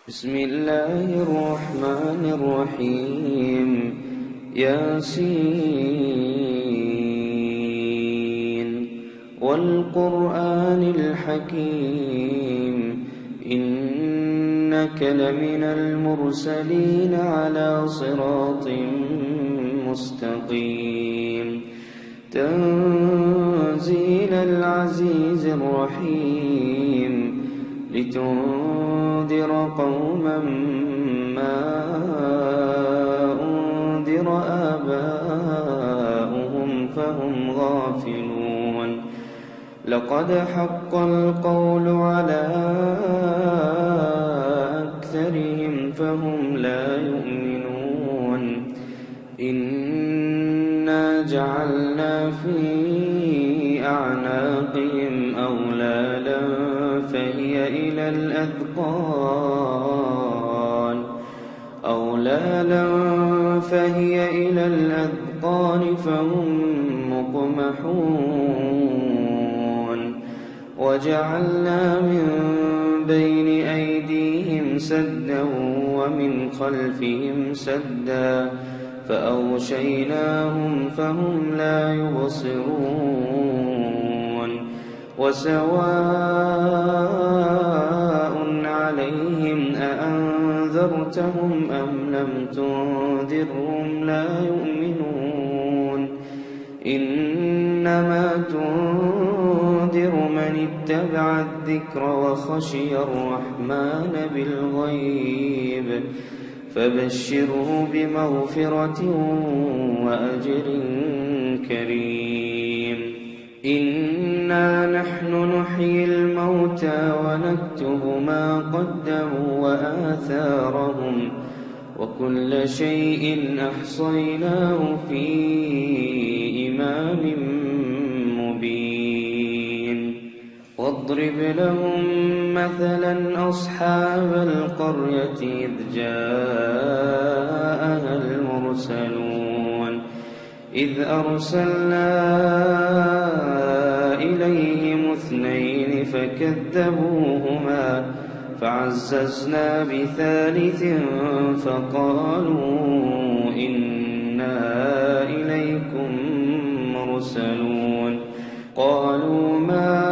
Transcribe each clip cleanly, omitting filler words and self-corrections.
بسم الله الرحمن الرحيم ياسين والقرآن الحكيم إنك لمن المرسلين على صراط مستقيم تنزيل العزيز الرحيم لتنذر قوما ما أنذر آباؤهم فهم غافلون لقد حق القول على أكثرهم فهم لا يؤمنون إنا جعلنا في أعناقهم أغلالا فهي إلى الأذقان فهم مقمحون وجعلنا من بين أيديهم سدا ومن خلفهم سدا فأغشيناهم فهم لا يبصرون وسواء عليهم أأنذرتهم أم لم تنذرهم لا يؤمنون إنما تنذر من اتبع الذكر وخشي الرحمن بالغيب فبشره بمغفرة وأجر كريم إنا نحن نحيي الموتى ونكتب ما قدموا وآثارهم وكل شيء أحصيناه في إمام مبين واضرب لهم مثلا أصحاب القرية إذ جاءها المرسلون إذ أرسلنا إليهم اثنين فكذبوهما فعززنا بثالث فقالوا إنا إليكم مرسلون قالوا ما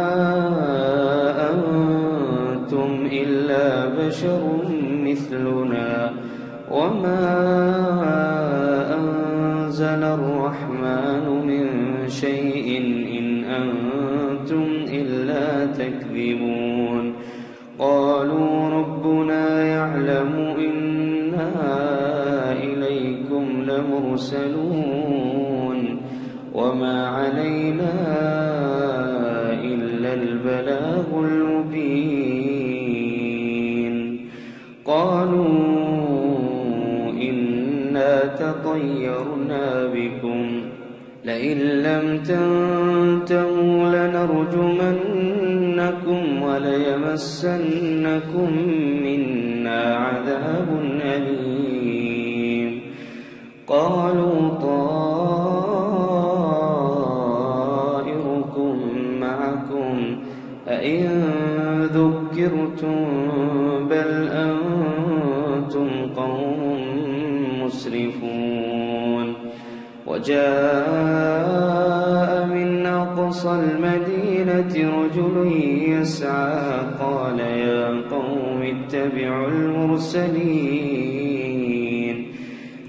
أنتم إلا بشر مثلنا وما أنزل الرحمن من شيء إن أنتم إلا تكذبون قالوا ربنا يعلم إنا إليكم لمرسلون وما علينا إلا البلاغ المبين قالوا إنا تطيرنا بكم لئن لم تنتهوا لنرجمنكم وليمسنكم منا عذاب أليم قالوا طائركم معكم أئن ذكرتم بل أنتم قوم مسرفون وجاء من أقصى المدينة رجل يسعى قال يا قوم اتبعوا المرسلين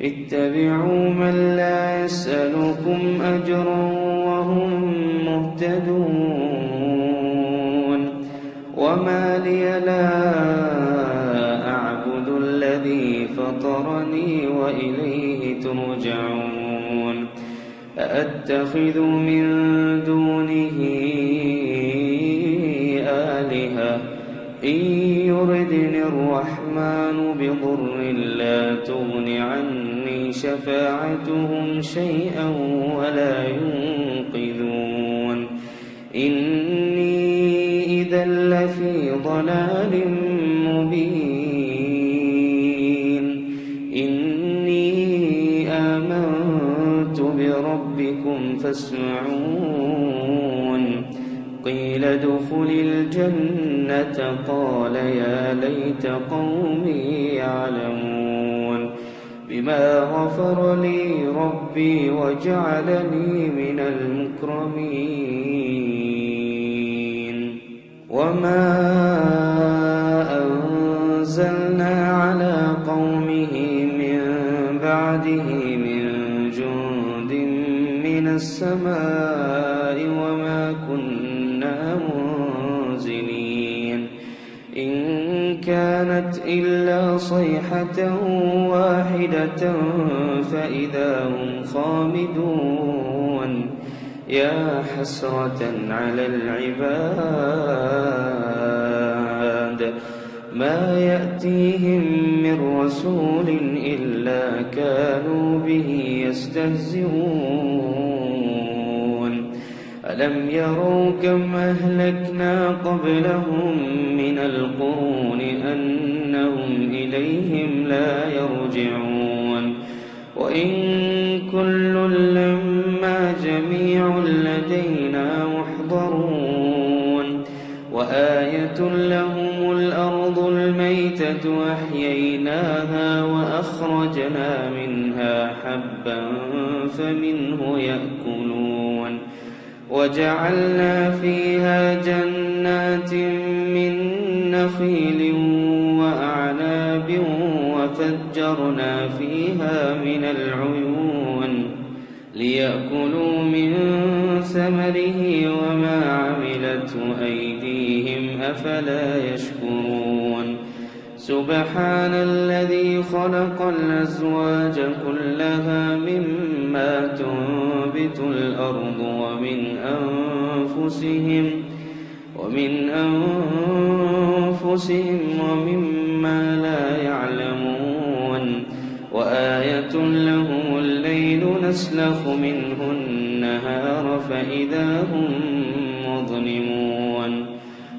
اتبعوا من لا يسألكم أجرا وهم مهتدون وما لي لا أعبد الذي فطرني وإليه ترجعون أأتخذ من دونه آلهة إن يردني الرحمن بضر لا تغن عني شفاعتهم شيئا ولا ينقذون إني إذا لفي ضلال مبين إني آمنت بربكم فاسمعون قيل ادخل الجنة قال يا ليت قومي يعلمون بما غفر لي ربي وجعلني من المكرمين وما أنزلنا على قومه من بعده من جند من السماء وما كنا منزلين إن كانت إلا صيحة واحدة فإذا هم خامدون يا حسرة على العباد ما يأتيهم من رسول إلا كانوا به يستهزئون ألم يروا كم أهلكنا قبلهم من القرون أنهم إليهم لا يرجعون وإن كل لما جميع لدينا محضرون وآية لهم الأرض الميتة أحييناها وأخرجنا منها حبا فمنه يأكلون وجعلنا فيها جنات من نخيل وأعناب وفجرنا فيها من العيون ليأكلوا من ثمره وما عملته أيديهم أفلا يشكرون سبحان الذي خلق الأزواج كلها مما تنبت الأرض ومن أنفسهم ومما لا يعلمون وآية لهم الليل نسلخ منه النهار فإذا هم مظلمون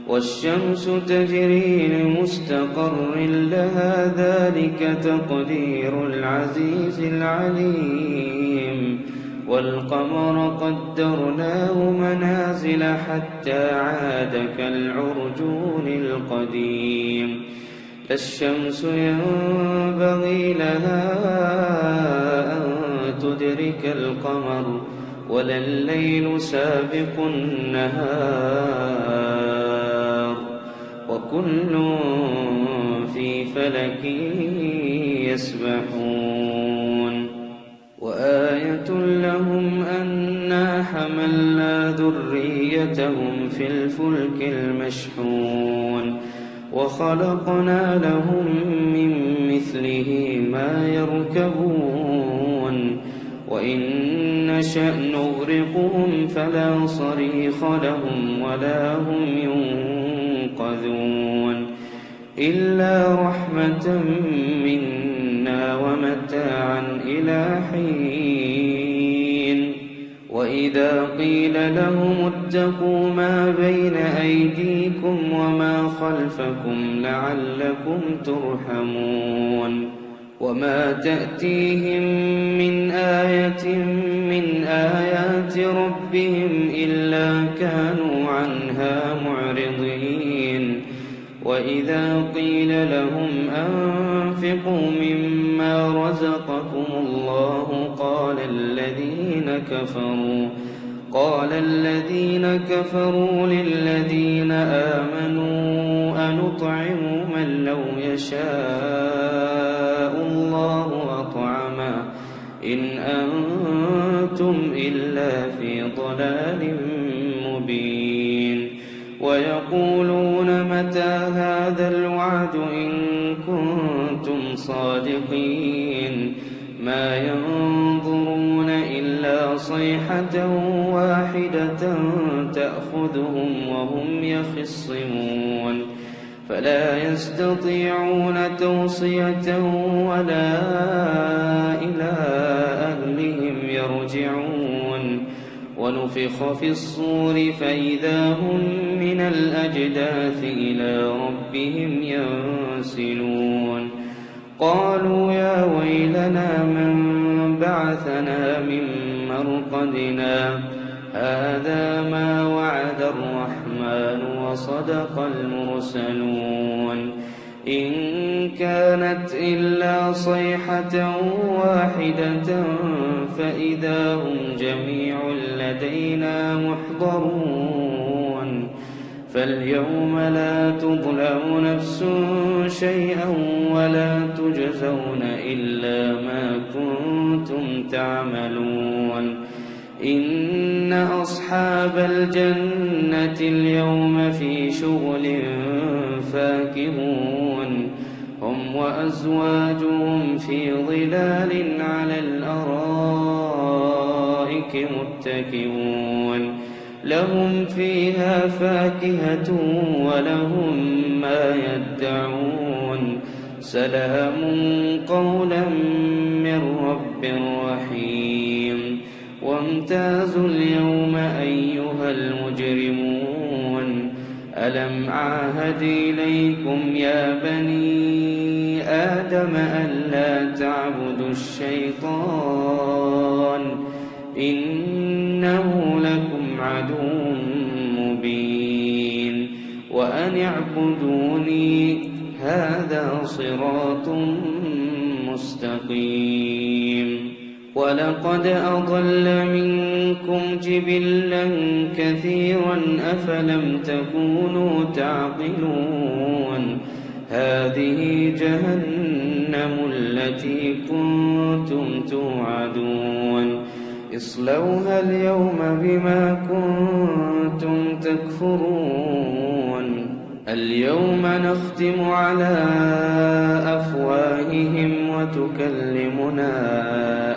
والشمس تجري لمستقر لها ذلك تقدير العزيز العليم والقمر قدرناه منازل حتى عاد كالعرجون القديم لا الشمس ينبغي لها أن تدرك القمر ولا الليل سابق النهار وكل في فلك يسبحون وآية لهم أنا حملنا ذريتهم في الفلك المشحون وخلقنا لهم من مثله ما يركبون وإن نشأ نغرقهم فلا صريخ لهم ولا هم ينقذون إلا رحمة منا ومتاعا إلى حين وإذا قيل لهم اتقوا ما بين أيديكم وما خلفكم لعلكم ترحمون وما تأتيهم من آية من آيات ربهم إلا كانوا عنها معرضين وإذا قيل لهم أنفقوا مما رزقكم الله قال الذين كفروا للذين آمنوا أنطعم من لو يشاء الله أطعمه إن أنتم إلا في ضلال مبين ويقولون متى هذا الوعد إن كنتم صادقين ما ينظرون إلا صيحة واحدة تأخذهم وهم يخصمون فلا يستطيعون توصية ولا إلى أهلهم يرجعون ونفخ في الصور فإذا هم من الأجداث إلى ربهم ينسلون قالوا يا ويلنا من بعثنا من مرقدنا هذا ما وعد الرحمن وصدق المرسلون إن كانت إلا صيحة واحدة فإذا هم جميع لدينا محضرون فاليوم لا تظلم نفس شيئا ولا تجزون إلا ما كنتم تعملون إن أصحاب الجنة اليوم في شغل فاكهون هم وأزواجهم في ظلال على الأرائك متكئون لهم فيها فاكهة ولهم ما يدعون سلام قولا من رب رحيم وامتازوا اليوم أيها المجرمون ألم أعهد إليكم يا بني آدم ألا تعبدوا الشيطان إنه لكم عدو مبين وأن اعبدوني هذا صراط مستقيم ولقد أضل منكم جبلا كثيرا أفلم تكونوا تعقلون هذه جهنم التي كنتم توعدون اصلوها اليوم بما كنتم تكفرون اليوم نختم على أفواههم وتكلمنا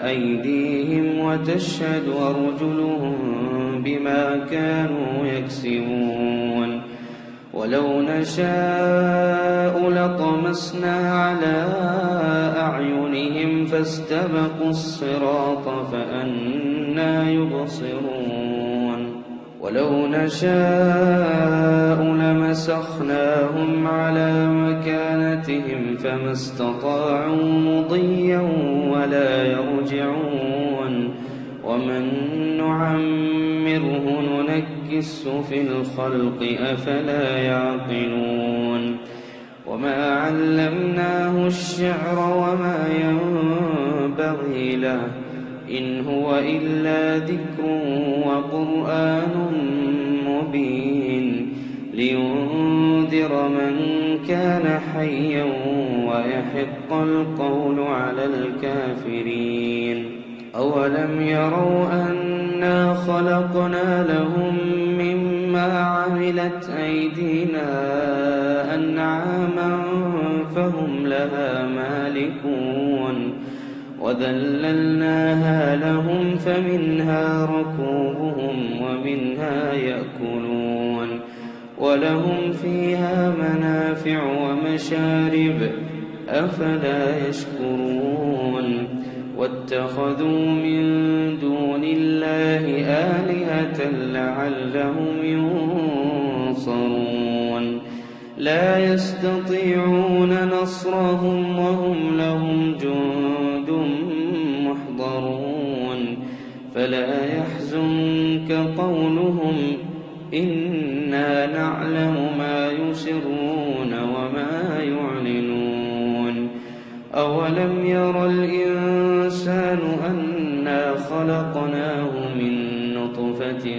أيديهم وتشهد أرجلهم بما كانوا يكسبون ولو نشاء لطمسنا على أعينهم فاستبقوا الصراط فأنى يبصرون ولو نشاء لمسخناهم على مكانتهم فما استطاعوا مضيا ولا يرجعون ومن نعمره ننكسه في الخلق أفلا يعقلون وما علمناه الشعر وما ينبغي له إن هو إلا ذكر وقرآن مبين لينذر من كان حيا ويحق القول على الكافرين أولم يروا أنا خلقنا لهم مما عملت أيدينا أنعاما فهم لها مالكون وذللناها لهم فمنها ركوبهم ومنها يأكلون ولهم فيها منافع ومشارب أفلا يشكرون واتخذوا من دون الله آلهة لعلهم ينصرون لا يستطيعون نصرهم وهم لهم جند محضرون فلا يحزنك قولهم إنا نعلم ما يسرون وما يعلنون أولم ير الإنسان أنا خلقناه من نطفة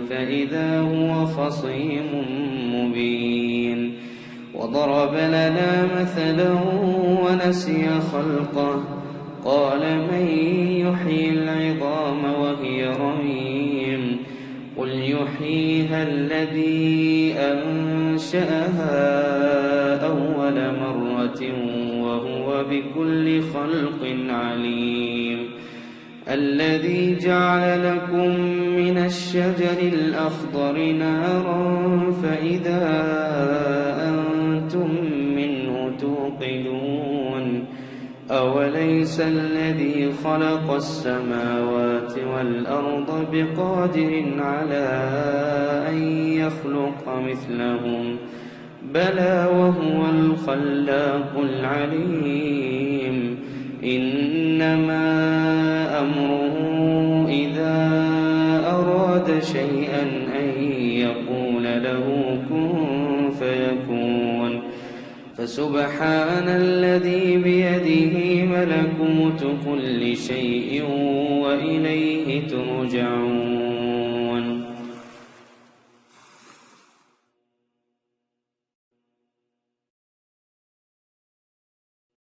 فإذا هو خصيم مبين وضرب لنا مثلا ونسي خلقه قال من يحيي العظام وهي رميم قل يحييها الذي أنشأها أول مرة وهو بكل خلق عليم الذي جعل لكم من الشجر الأخضر نارا فإذا أنتم منه توقدون أوليس الذي خلق السماوات والأرض بقادر على أن يخلق مثلهم بلى وهو الخلاق العليم إنما أمره إذا أراد شيئا أن يقول له كن فسبحان الذي بيده ملكوت كل شيء وإليه ترجعون